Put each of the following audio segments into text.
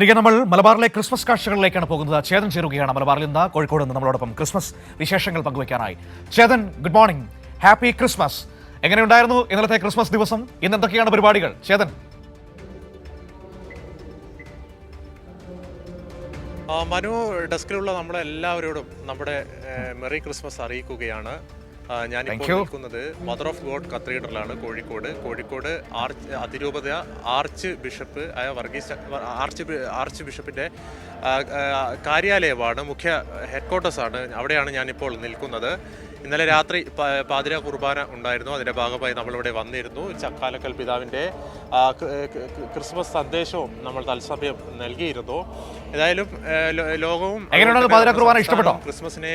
തിരികെ നമ്മൾ മലബാറിലെ ക്രിസ്മസ് കാഴ്ചകളിലേക്കാണ് പോകുന്നത്. ചേതൻ ചേരുകയാണ് മലബാറിൽ നിന്ന്. കോഴിക്കോട് നിന്ന് നമ്മളോടൊപ്പം ക്രിസ്മസ് വിശേഷങ്ങൾ പങ്കുവയ്ക്കാനായി. Chetan, good morning, happy Christmas. എങ്ങനെയുണ്ടായിരുന്നു ഇന്നലത്തെ ക്രിസ്മസ് ദിവസം? ഇന്ന് എന്തൊക്കെയാണ് പരിപാടികൾ? ചേതൻ. മനു, ഡെസ്കിലുള്ള നമ്മളെല്ലാവരോടും നമ്മുടെ മെറി ക്രിസ്മസ് അറിയിക്കുകയാണ്. ഞാനിപ്പോൾ നിൽക്കുന്നത് മദർ ഓഫ് ഗോഡ് കത്തീഡ്രലാണ്, കോഴിക്കോട് അതിരൂപത ആർച്ച് ബിഷപ്പ് ആയ ആർച്ച് ബിഷപ്പിൻ്റെ കാര്യാലയമാണ്, മുഖ്യ ഹെഡ്ക്വാർട്ടേഴ്സാണ്. അവിടെയാണ് ഞാനിപ്പോൾ നിൽക്കുന്നത്. ഇന്നലെ രാത്രി പാതിര കുർബാന ഉണ്ടായിരുന്നു. അതിൻ്റെ ഭാഗമായി നമ്മളിവിടെ വന്നിരുന്നു. ചക്കാലക്കൽ പിതാവിൻ്റെ ക്രിസ്മസ് സന്ദേശവും നമ്മൾ തത്സമയം നൽകിയിരുന്നു. ഏതായാലും ലോകവും ക്രിസ്മസിനെ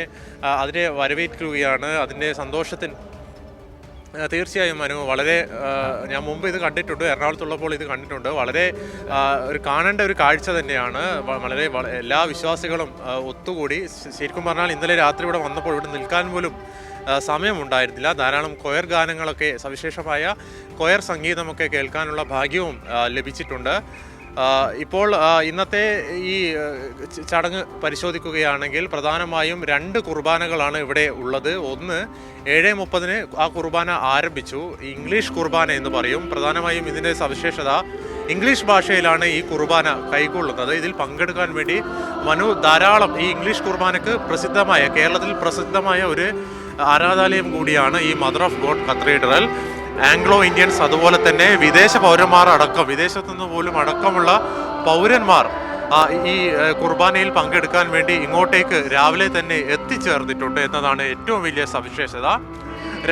അതിനെ വരവേൽക്കുകയാണ്. അതിൻ്റെ സന്തോഷത്തിന് തീർച്ചയായും മനു വളരെ ഞാൻ മുമ്പ് ഇത് കണ്ടിട്ടുണ്ട്, എറണാകുളത്തുള്ളപ്പോൾ ഇത് കണ്ടിട്ടുണ്ട്. വളരെ കാണേണ്ട ഒരു കാഴ്ച തന്നെയാണ്. വളരെ എല്ലാ വിശ്വാസികളും ഒത്തുകൂടി. ശരിക്കും പറഞ്ഞാൽ ഇന്നലെ രാത്രി ഇവിടെ വന്നപ്പോൾ ഇവിടെ നിൽക്കാൻ പോലും സമയമുണ്ടായിരുന്നില്ല. ധാരാളം കൊയർ ഗാനങ്ങളൊക്കെ, സവിശേഷമായ കൊയർ സംഗീതമൊക്കെ കേൾക്കാനുള്ള ഭാഗ്യവും ലഭിച്ചിട്ടുണ്ട്. ഇപ്പോൾ ഇന്നത്തെ ഈ ചടങ്ങ് പരിശോധിക്കുകയാണെങ്കിൽ പ്രധാനമായും 2 കുർബാനകളാണ് ഇവിടെ ഉള്ളത്. ഒന്ന് 7:30 ആ കുർബാന ആരംഭിച്ചു. ഇംഗ്ലീഷ് കുർബാന എന്ന് പറയും. പ്രധാനമായും ഇതിൻ്റെ സവിശേഷത ഇംഗ്ലീഷ് ഭാഷയിലാണ് ഈ കുർബാന കൈക്കൊള്ളുന്നത്. ഇതിൽ പങ്കെടുക്കാൻ വേണ്ടി ധാരാളം ഈ ഇംഗ്ലീഷ് കുർബാനയ്ക്ക് കേരളത്തിൽ പ്രസിദ്ധമായ ഒരു ആരാധനാലയം കൂടിയാണ് ഈ mother of God cathedral. Anglo Indians, അതുപോലെ തന്നെ വിദേശ പൗരന്മാർ അടക്കം, വിദേശത്തു നിന്ന് പോലും അടക്കമുള്ള പൗരന്മാർ ഈ കുർബാനയിൽ പങ്കെടുക്കാൻ വേണ്ടി ഇങ്ങോട്ടേക്ക് രാവിലെ തന്നെ എത്തിച്ചേർന്നിട്ടുണ്ട് എന്നതാണ് ഏറ്റവും വലിയ സവിശേഷത.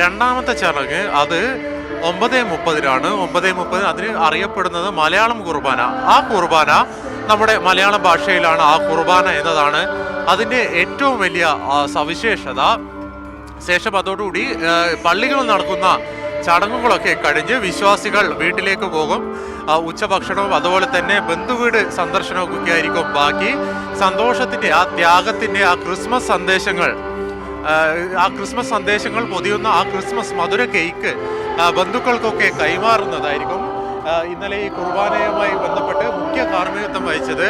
രണ്ടാമത്തെ ചടങ്ങ് അത് 9:30 9:30 അതിന് അറിയപ്പെടുന്നത് മലയാളം കുർബാന. ആ കുർബാന നമ്മുടെ മലയാളം ഭാഷയിലാണ് ആ കുർബാന എന്നതാണ് അതിൻ്റെ ഏറ്റവും വലിയ സവിശേഷത. ശേഷം അതോടുകൂടി പള്ളികളിൽ നടക്കുന്ന ചടങ്ങുകളൊക്കെ കഴിഞ്ഞ് വിശ്വാസികൾ വീട്ടിലേക്ക് പോകും. ഉച്ചഭക്ഷണവും അതുപോലെ തന്നെ ബന്ധുവീട് സന്ദർശനവും ഒക്കെ ആയിരിക്കും ബാക്കി. സന്തോഷത്തിൻ്റെ, ആ ത്യാഗത്തിൻ്റെ, ആ ക്രിസ്മസ് സന്ദേശങ്ങൾ പൊതിയുന്ന ആ ക്രിസ്മസ് മധുര കേക്ക് ബന്ധുക്കൾക്കൊക്കെ കൈമാറുന്നതായിരിക്കും. ഇന്നലെ ഈ കുർബാനയുമായി ബന്ധപ്പെട്ട് മുഖ്യ കാർമ്മികത്വം വഹിച്ചത്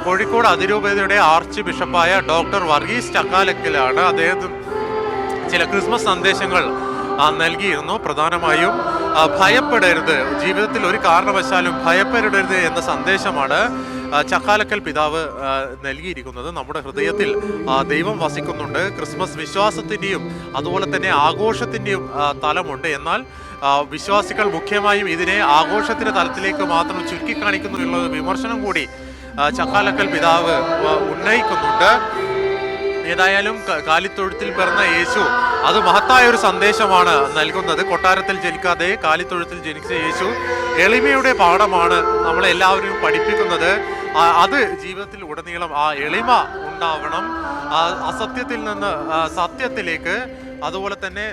കോഴിക്കോട് അതിരൂപതയുടെ ആർച്ച് ബിഷപ്പായ ഡോക്ടർ വർഗീസ് ചക്കാലക്കലാണ്. അദ്ദേഹം ചില ക്രിസ്മസ് സന്ദേശങ്ങൾ നൽകിയിരുന്നു. പ്രധാനമായും ഭയപ്പെടരുത്, ജീവിതത്തിൽ ഒരു കാരണവശാലും ഭയപ്പെടരുത് എന്ന സന്ദേശമാണ് ചക്കാലക്കൽ പിതാവ് നൽകിയിരിക്കുന്നത്. നമ്മുടെ ഹൃദയത്തിൽ ദൈവം വസിക്കുന്നുണ്ട്. ക്രിസ്മസ് വിശ്വാസത്തിൻ്റെയും അതുപോലെ തന്നെ ആഘോഷത്തിൻ്റെയും തലമുണ്ട്. എന്നാൽ വിശ്വാസികൾ മുഖ്യമായും ഇതിനെ ആഘോഷത്തിൻ്റെ തലത്തിലേക്ക് മാത്രം ചുരുക്കിക്കാണിക്കുന്നു എന്നുള്ള വിമർശനം കൂടി ചക്കാലക്കൽ പിതാവ് ഉന്നയിക്കുന്നുണ്ട്. ഏതായാലും കാലിത്തൊഴുത്തിൽ പിറന്ന യേശു അത് മഹത്തായ ഒരു സന്ദേശമാണ് നൽകുന്നത്. കൊട്ടാരത്തിൽ ജനിക്കാതെ കാലിത്തൊഴുത്തിൽ ജനിച്ച യേശു എളിമയുടെ പാഠമാണ് നമ്മളെല്ലാവരും പഠിപ്പിക്കുന്നത്. അത് ജീവിതത്തിൽ ഉടനീളം ആ എളിമ ഉണ്ടാവണം. അസത്യത്തിൽ നിന്ന് സത്യത്തിലേക്ക്, അതുപോലെ തന്നെ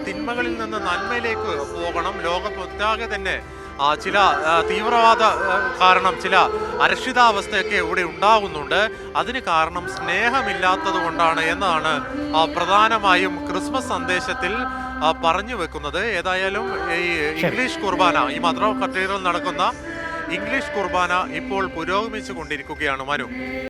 തിന്മകളിൽ നിന്ന് നന്മയിലേക്ക് പോകണം. ലോകമൊട്ടാകെ തന്നെ ചില തീവ്രവാദ കാരണം ചില അരക്ഷിതാവസ്ഥയൊക്കെ ഇവിടെ ഉണ്ടാകുന്നുണ്ട്. അതിന് കാരണം സ്നേഹമില്ലാത്തത് കൊണ്ടാണ് എന്നതാണ് പ്രധാനമായും ക്രിസ്മസ് സന്ദേശത്തിൽ പറഞ്ഞു വെക്കുന്നത്. ഏതായാലും ഈ ഇംഗ്ലീഷ് കുർബാന, ഈ മദർ ഓഫ് കത്തീഡ്രൽ നടക്കുന്ന ഇംഗ്ലീഷ് കുർബാന ഇപ്പോൾ പുരോഗമിച്ചു കൊണ്ടിരിക്കുകയാണ് മനു.